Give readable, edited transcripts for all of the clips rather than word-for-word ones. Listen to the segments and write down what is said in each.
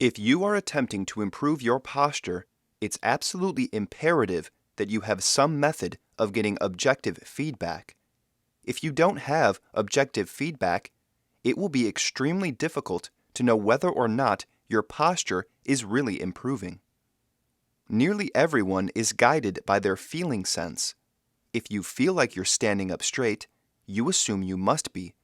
If you are attempting to improve your posture, it's absolutely imperative that you have some method of getting objective feedback. If you don't have objective feedback, it will be extremely difficult to know whether or not your posture is really improving. Nearly everyone is guided by their feeling sense. If you feel like you're standing up straight, you assume you must be.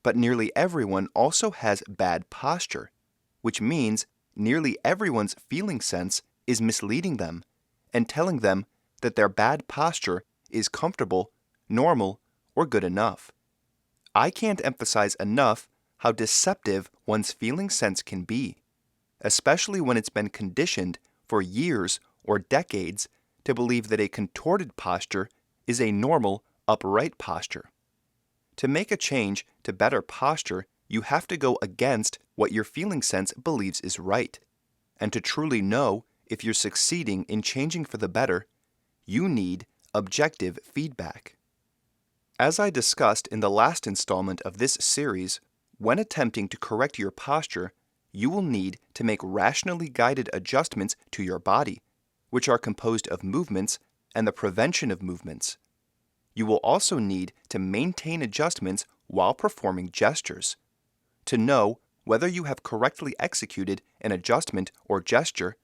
But nearly everyone also has bad posture, which means nearly everyone's feeling sense is misleading them and telling them that their bad posture is comfortable, normal, or good enough. I can't emphasize enough how deceptive one's feeling sense can be, especially when it's been conditioned for years or decades to believe that a contorted posture is a normal, upright posture. To make a change to better posture, you have to go against what your feeling sense believes is right. And to truly know if you're succeeding in changing for the better, you need objective feedback. As I discussed in the last installment of this series, when attempting to correct your posture, you will need to make rationally guided adjustments to your body, which are composed of movements and the prevention of movements. You will also need to maintain adjustments while performing gestures. To know whether you have correctly executed an adjustment or gesture,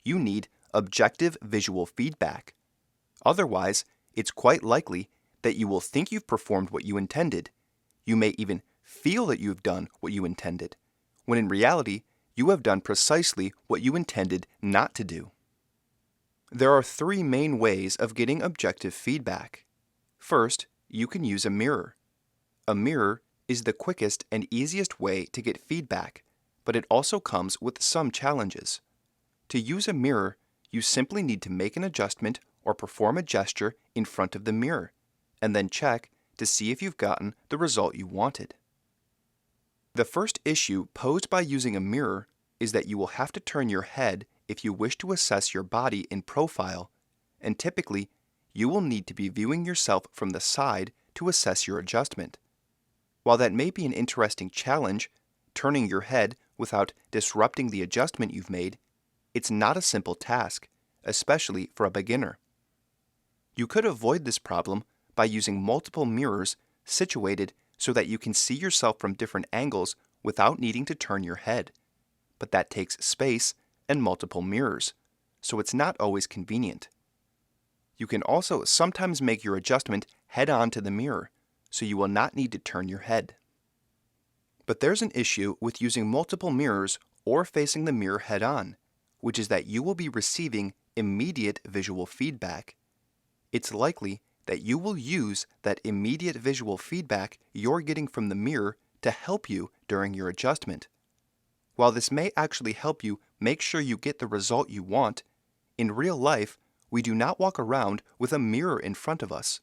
you need objective visual feedback. Otherwise, it's quite likely that you will think you've performed what you intended. You may even feel that you've done what you intended, when in reality, you have done precisely what you intended not to do. There are three main ways of getting objective feedback. First, you can use a mirror. A mirror is the quickest and easiest way to get feedback, but it also comes with some challenges. To use a mirror, you simply need to make an adjustment or perform a gesture in front of the mirror, and then check to see if you've gotten the result you wanted. The first issue posed by using a mirror is that you will have to turn your head if you wish to assess your body in profile, and typically, you will need to be viewing yourself from the side to assess your adjustment. While that may be an interesting challenge, turning your head without disrupting the adjustment you've made, it's not a simple task, especially for a beginner. You could avoid this problem by using multiple mirrors situated so that you can see yourself from different angles without needing to turn your head. But that takes space and multiple mirrors, so it's not always convenient. You can also sometimes make your adjustment head-on to the mirror, so you will not need to turn your head. But there's an issue with using multiple mirrors or facing the mirror head-on, which is that you will be receiving immediate visual feedback. It's likely that you will use that immediate visual feedback you're getting from the mirror to help you during your adjustment. While this may actually help you make sure you get the result you want, in real life, we do not walk around with a mirror in front of us.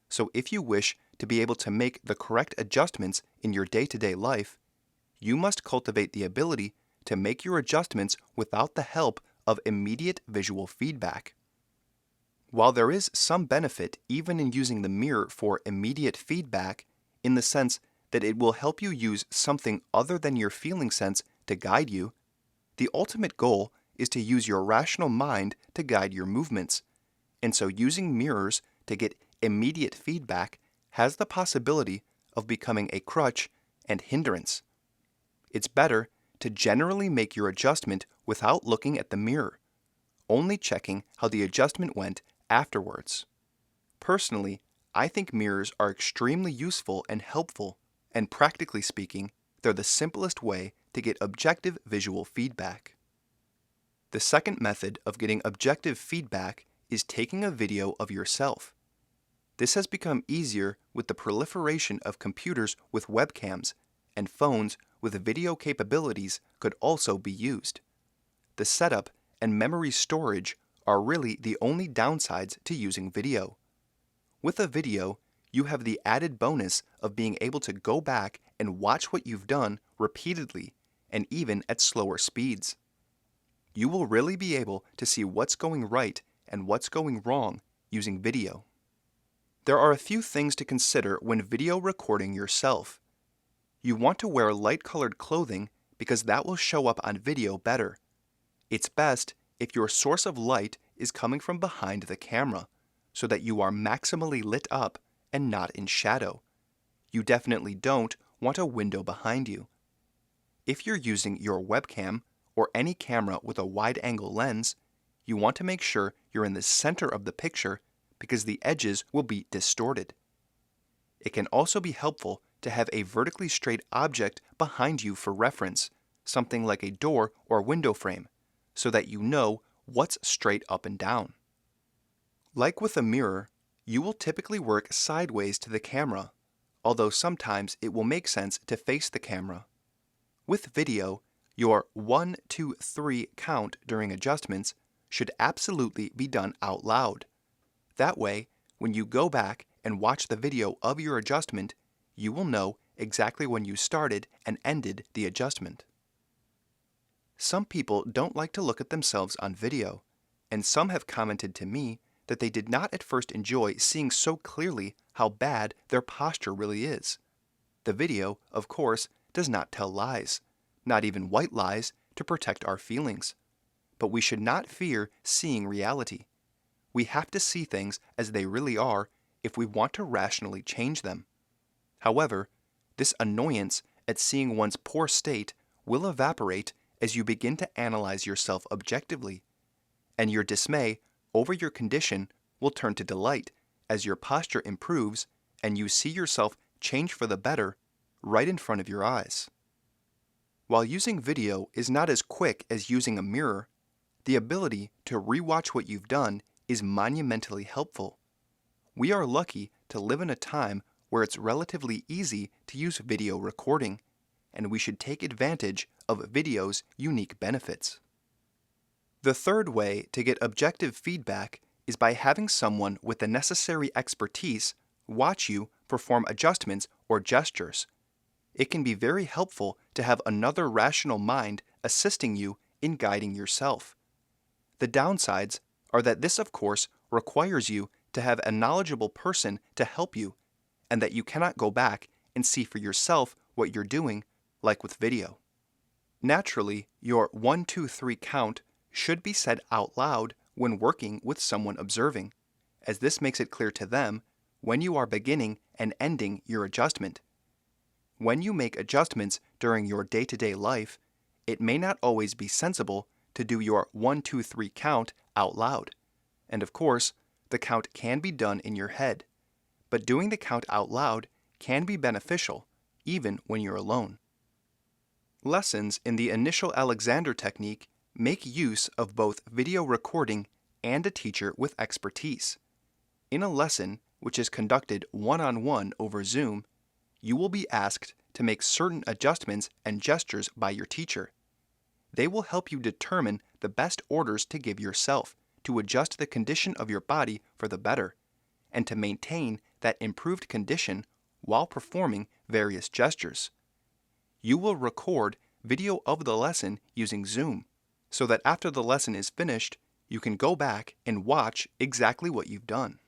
So if you wish to be able to make the correct adjustments in your day-to-day life, you must cultivate the ability to make your adjustments without the help of immediate visual feedback. While there is some benefit even in using the mirror for immediate feedback, in the sense that it will help you use something other than your feeling sense to guide you, the ultimate goal is to use your rational mind to guide your movements, and so using mirrors to get immediate feedback has the possibility of becoming a crutch and hindrance. It's better to generally make your adjustment without looking at the mirror, only checking how the adjustment went afterwards. Personally, I think mirrors are extremely useful and helpful, and practically speaking, they're the simplest way to get objective visual feedback. The second method of getting objective feedback is taking a video of yourself. This has become easier with the proliferation of computers with webcams, and phones with video capabilities could also be used. The setup and memory storage are really the only downsides to using video. With a video, you have the added bonus of being able to go back and watch what you've done repeatedly and even at slower speeds. You will really be able to see what's going right and what's going wrong using video. There are a few things to consider when video recording yourself. You want to wear light-colored clothing because that will show up on video better. It's best if your source of light is coming from behind the camera, so that you are maximally lit up and not in shadow. You definitely don't want a window behind you. If you're using your webcam or any camera with a wide-angle lens, you want to make sure you're in the center of the picture because the edges will be distorted. It can also be helpful to have a vertically straight object behind you for reference, something like a door or window frame, so that you know what's straight up and down. Like with a mirror, you will typically work sideways to the camera, although sometimes it will make sense to face the camera. With video, your 1, 2, 3 count during adjustments should absolutely be done out loud. That way, when you go back and watch the video of your adjustment, you will know exactly when you started and ended the adjustment. Some people don't like to look at themselves on video, and some have commented to me that they did not at first enjoy seeing so clearly how bad their posture really is. The video, of course, does not tell lies, not even white lies, to protect our feelings. But we should not fear seeing reality. We have to see things as they really are if we want to rationally change them. However, this annoyance at seeing one's poor state will evaporate as you begin to analyze yourself objectively, and your dismay over your condition will turn to delight as your posture improves and you see yourself change for the better right in front of your eyes. While using video is not as quick as using a mirror, the ability to rewatch what you've done is monumentally helpful. We are lucky to live in a time where it's relatively easy to use video recording, and we should take advantage of video's unique benefits. The third way to get objective feedback is by having someone with the necessary expertise watch you perform adjustments or gestures. It can be very helpful to have another rational mind assisting you in guiding yourself. The downsides are that this, of course, requires you to have a knowledgeable person to help you, and that you cannot go back and see for yourself what you're doing, like with video. Naturally, your 1, 2, 3 count should be said out loud when working with someone observing, as this makes it clear to them when you are beginning and ending your adjustment. When you make adjustments during your day-to-day life, it may not always be sensible to do your 1, 2, 3 count out loud. And of course, the count can be done in your head, but doing the count out loud can be beneficial, even when you're alone. Lessons in the initial Alexander technique make use of both video recording and a teacher with expertise. In a lesson, which is conducted one-on-one over Zoom, you will be asked to make certain adjustments and gestures by your teacher. They will help you determine the best orders to give yourself to adjust the condition of your body for the better, and to maintain that improved condition while performing various gestures. You will record video of the lesson using Zoom, so that after the lesson is finished, you can go back and watch exactly what you've done.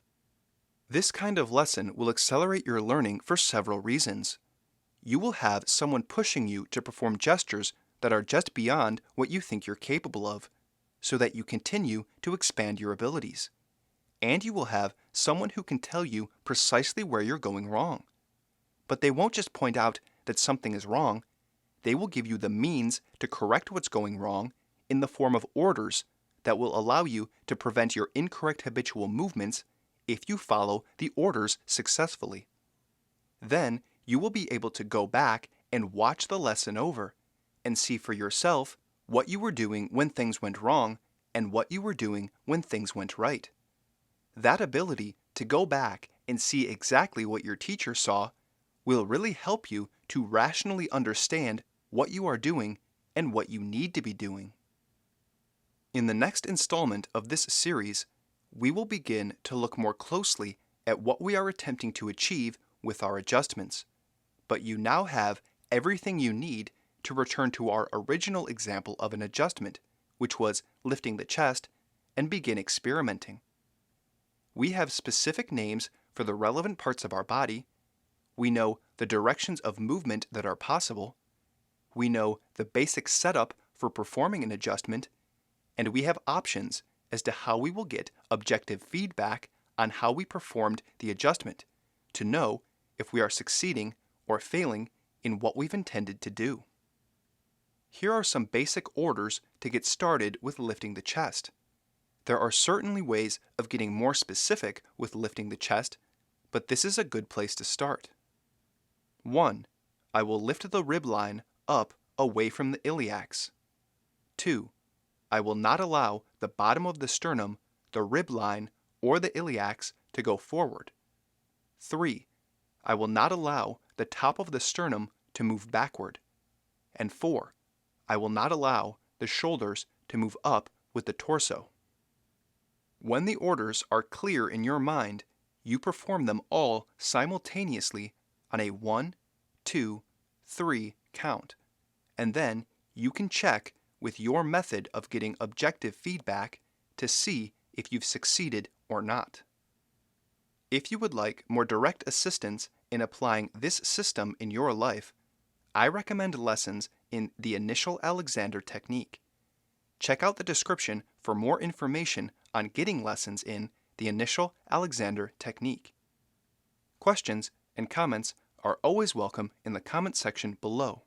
This kind of lesson will accelerate your learning for several reasons. You will have someone pushing you to perform gestures that are just beyond what you think you're capable of, so that you continue to expand your abilities. And you will have someone who can tell you precisely where you're going wrong. But they won't just point out that something is wrong, they will give you the means to correct what's going wrong in the form of orders that will allow you to prevent your incorrect habitual movements if you follow the orders successfully. Then you will be able to go back and watch the lesson over and see for yourself what you were doing when things went wrong and what you were doing when things went right. That ability to go back and see exactly what your teacher saw will really help you to rationally understand what you are doing and what you need to be doing. In the next installment of this series, we will begin to look more closely at what we are attempting to achieve with our adjustments. But you now have everything you need to return to our original example of an adjustment, which was lifting the chest, and begin experimenting. We have specific names for the relevant parts of our body. We know the directions of movement that are possible. we know the basic setup for performing an adjustment, and we have options as to how we will get objective feedback on how we performed the adjustment to know if we are succeeding or failing in what we've intended to do. Here are some basic orders to get started with lifting the chest. There are certainly ways of getting more specific with lifting the chest, but this is a good place to start. 1. I will lift the rib line up away from the iliacs. 2. I will not allow the bottom of the sternum, the rib line, or the iliacs to go forward. 3. I will not allow the top of the sternum to move backward. And 4. I will not allow the shoulders to move up with the torso. When the orders are clear in your mind, you perform them all simultaneously on a 1, 2, 3 count, and then you can check with your method of getting objective feedback to see if you've succeeded or not. If you would like more direct assistance in applying this system in your life, I recommend lessons in the Initial Alexander technique. Check out the description for more information on getting lessons in the Initial Alexander technique. Questions and comments are always welcome in the comment section below.